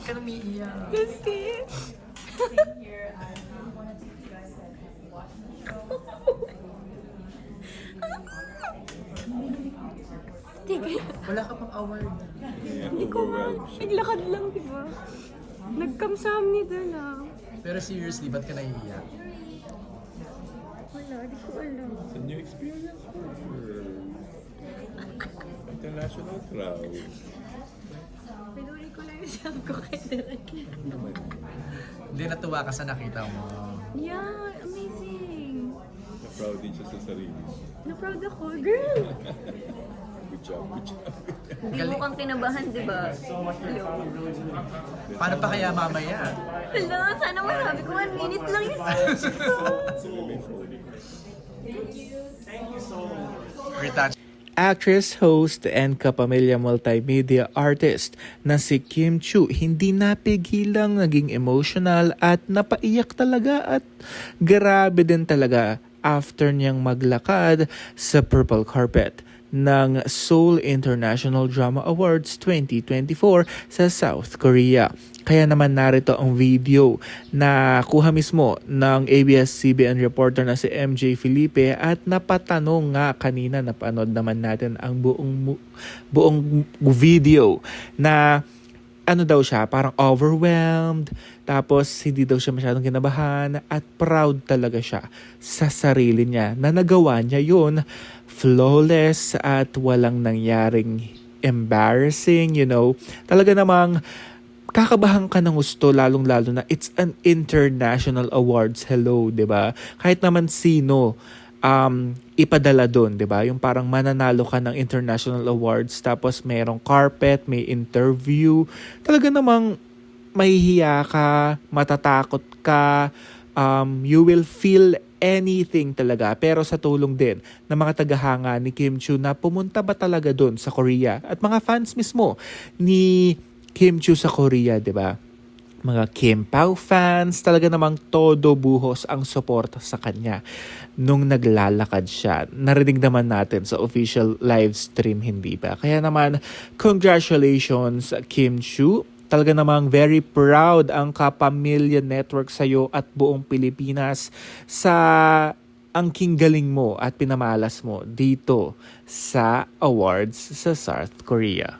ka umiiyak? Kasi... Wala ka pang award. Hindi ko nga. Naglakad lang, di ba? Nagkamsam ni doon ah. Pero seriously, ba't ka naiiyak? Wala, di ko alam. It's a new experience for her. International crowd. Pinuri ko lang yung sabi ko kay Derek. Hindi, natuwa ka sa nakita mo. Yeah, amazing. Na-proud din siya sa sarili. Na-proud ako, girl. Good job, good job. Hindi mo kang kinabahan, di ba? Hello. Paano pa kaya mamaya? Hello, sana masabi ko 1 minute lang yung speech ko. Retouch. Actress, host, and kapamilya multimedia artist na si Kim Chiu hindi napigilang naging emotional at napaiyak talaga at grabe din talaga after niyang maglakad sa purple carpet ng Seoul International Drama Awards 2024 sa South Korea. Kaya naman narito ang video na kuha mismo ng ABS-CBN reporter na si MJ Felipe at napatanong nga kanina, napanood naman natin ang buong video na ano daw siya, parang overwhelmed, tapos hindi daw siya masyadong kinabahan at proud talaga siya sa sarili niya na nagawa niya yun flawless at walang nangyaring embarrassing, Talaga namang kakabahan ka ng gusto, lalong-lalo na it's an international awards. Hello, 'di ba? Kahit naman sino ipadala doon, 'di ba? Yung parang mananalo ka ng international awards tapos merong carpet, may interview. Talaga namang mahihiya ka, matatakot ka, you will feel anything talaga. Pero sa tulong din ng mga tagahanga ni Kim Chiu na pumunta ba talaga doon sa Korea at mga fans mismo ni Kim Chiu sa Korea, di ba? Mga Kim Pao fans, talaga namang todo buhos ang suporta sa kanya nung naglalakad siya. Narinig naman natin sa official live stream, hindi ba? Kaya naman, congratulations Kim Chiu. Talaga namang very proud ang Kapamilya Network sa'yo at buong Pilipinas sa angking galing mo at pinamalas mo dito sa awards sa South Korea.